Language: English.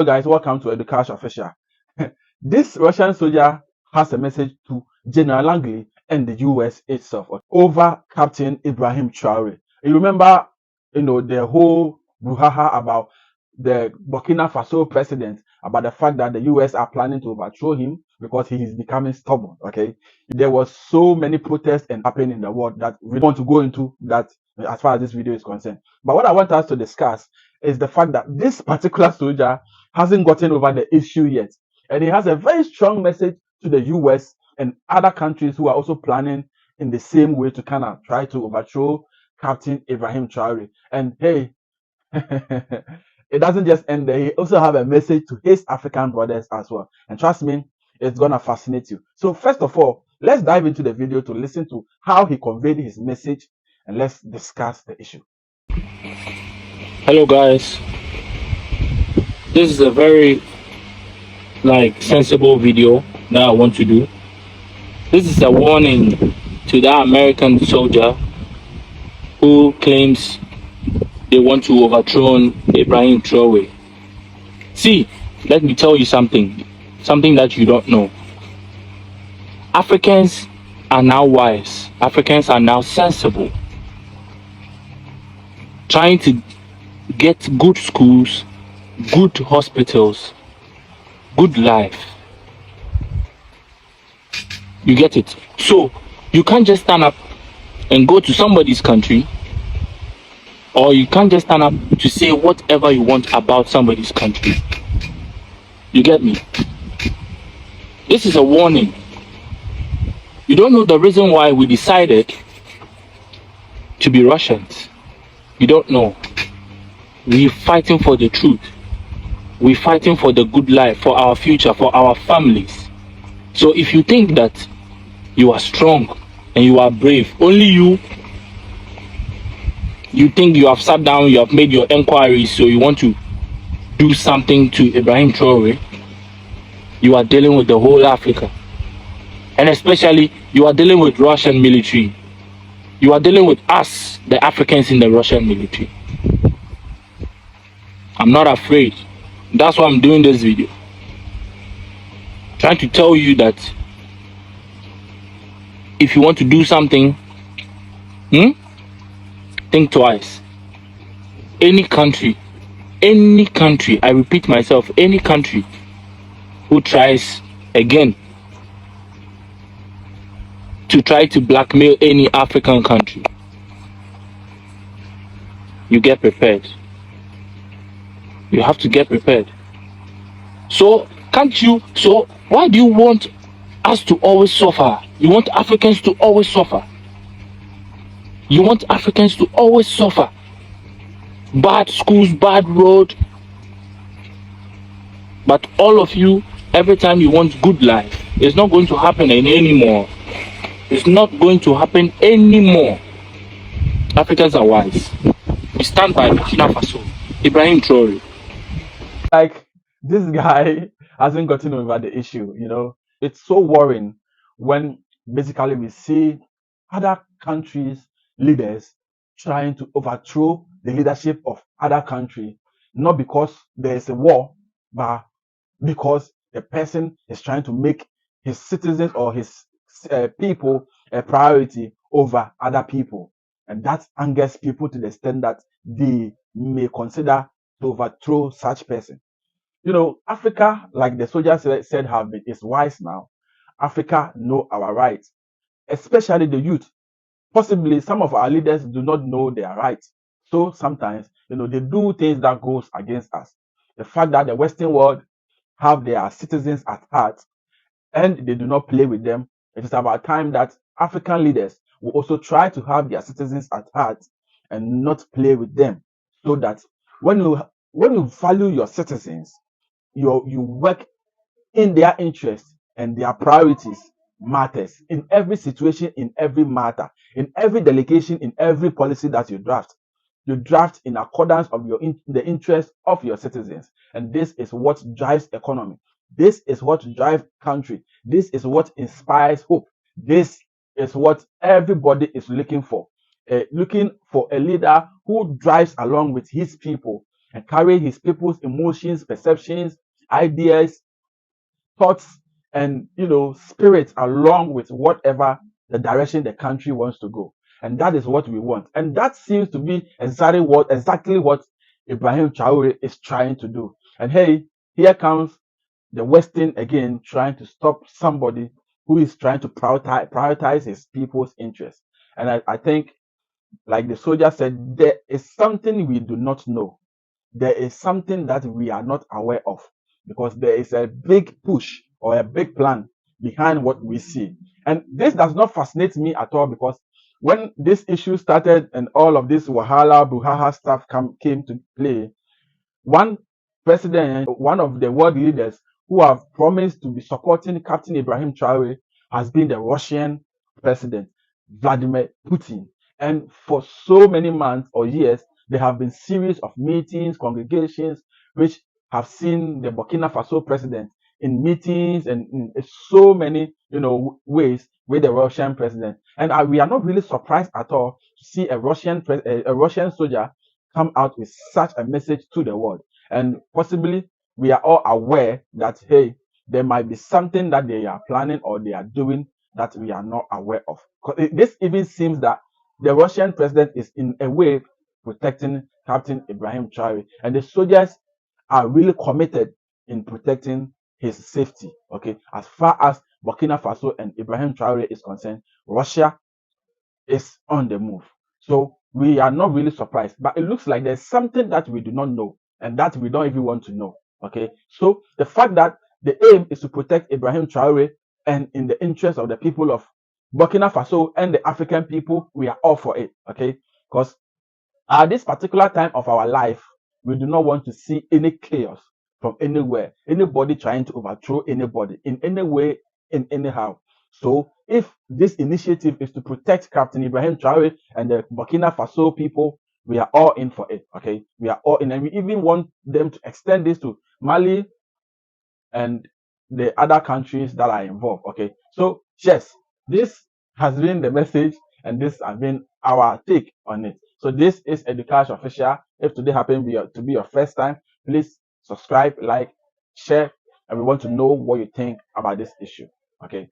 So guys, welcome to Education Official. This Russian soldier has a message to General Langley and the US itself over Captain Ibrahim Traore. You remember, the whole brouhaha about the Burkina Faso president, about the fact that the US are planning to overthrow him because he is becoming stubborn. Okay, there was so many protests and happening in the world that we don't want to go into that as far as this video is concerned. But what I want us to discuss is the fact that this particular soldier hasn't gotten over the issue yet. And he has a very strong message to the US and other countries who are also planning in the same way to kind of try to overthrow Captain Ibrahim Traore. And hey, it doesn't just end there. He also have a message to his African brothers as well. And trust me, it's gonna fascinate you. So first of all, let's dive into the video to listen to how he conveyed his message, and let's discuss the issue. Hello guys, this is a very sensible video that I want to do. This is a warning to that American soldier who claims they want to overthrow Ibrahim Traore. See, let me tell you something that you don't know. Africans are now wise. Africans are now sensible. Trying to get good schools, good hospitals, good life. You get it? So you can't just stand up and go to somebody's country, or you can't just stand up to say whatever you want about somebody's country. You get me? This is a warning. You don't know the reason why we decided to be Russians. You don't know. We're fighting for the truth. We're fighting for the good life, for our future, for our families. So if you think that you are strong and you are brave, only you think you have sat down, you have made your inquiries, so you want to do something to Ibrahim Traore, you are dealing with the whole Africa. And especially, you are dealing with Russian military. You are dealing with us, the Africans in the Russian military. I'm not afraid. That's why I'm doing this video. Trying to tell you that if you want to do something, think twice. Any country, I repeat myself, any country who tries again to try to blackmail any African country, you get prepared. You have to get prepared. So why do you want us to always suffer? You want Africans to always suffer. You want Africans to always suffer. Bad schools, bad road. But all of you, every time you want good life, it's not going to happen anymore. It's not going to happen anymore. Africans are wise. We stand by Burkina Faso. Ibrahim Traore. Like, this guy hasn't gotten over the issue. It's so worrying when basically we see other countries' leaders trying to overthrow the leadership of other countries, not because there is a war, but because the person is trying to make his citizens or his people a priority over other people. And that angers people to the extent that they may consider to overthrow such person. Africa, like the soldier said, is wise now. Africa know our rights, especially the youth. Possibly some of our leaders do not know their rights. So sometimes, they do things that goes against us. The fact that the Western world have their citizens at heart and they do not play with them, it is about time that African leaders will also try to have their citizens at heart and not play with them, so that when you value your citizens, you work in their interests, and their priorities matters in every situation, in every matter, in every delegation, in every policy that you draft. You draft in accordance of the interest of your citizens, and this is what drives economy. This is what drives country. This is what inspires hope. This is what everybody is looking for. Looking for a leader who drives along with his people and carry his people's emotions, perceptions, ideas, thoughts, and spirits along with whatever the direction the country wants to go. And that is what we want. And that seems to be exactly what Ibrahim Traore is trying to do. And hey, here comes the Western again trying to stop somebody who is trying to prioritize his people's interests. And I think, like the soldier said, there is something we do not know. There is something that we are not aware of, because there is a big push or a big plan behind what we see. And this does not fascinate me at all, because when this issue started and all of this Wahala, Buhaha stuff came to play, one president, one of the world leaders who have promised to be supporting Captain Ibrahim Traore has been the Russian president, Vladimir Putin. And for so many months or years, there have been series of meetings, congregations, which have seen the Burkina Faso president in meetings and in so many, ways with the Russian president. And we are not really surprised at all to see a Russian soldier come out with such a message to the world. And possibly we are all aware that, hey, there might be something that they are planning or they are doing that we are not aware of. This even seems that the Russian president is in a way protecting Captain Ibrahim Traore, and the soldiers are really committed in protecting his safety. Okay, as far as Burkina Faso and Ibrahim Traore is concerned, Russia is on the move. So we are not really surprised, but it looks like there's something that we do not know and that we don't even want to know. Okay, so the fact that the aim is to protect Ibrahim Traore and in the interest of the people of Burkina Faso and the African people, we are all for it. Okay, because at this particular time of our life, we do not want to see any chaos from anywhere, anybody trying to overthrow anybody in any way, in anyhow. So, if this initiative is to protect Captain Ibrahim Traore and the Burkina Faso people, we are all in for it. Okay, we are all in, and we even want them to extend this to Mali and the other countries that are involved. Okay, so yes, this has been the message, and this has been our take on it. So this is Education Official. If today happened to be your first time, please subscribe, like, share, and we want to know what you think about this issue. Okay.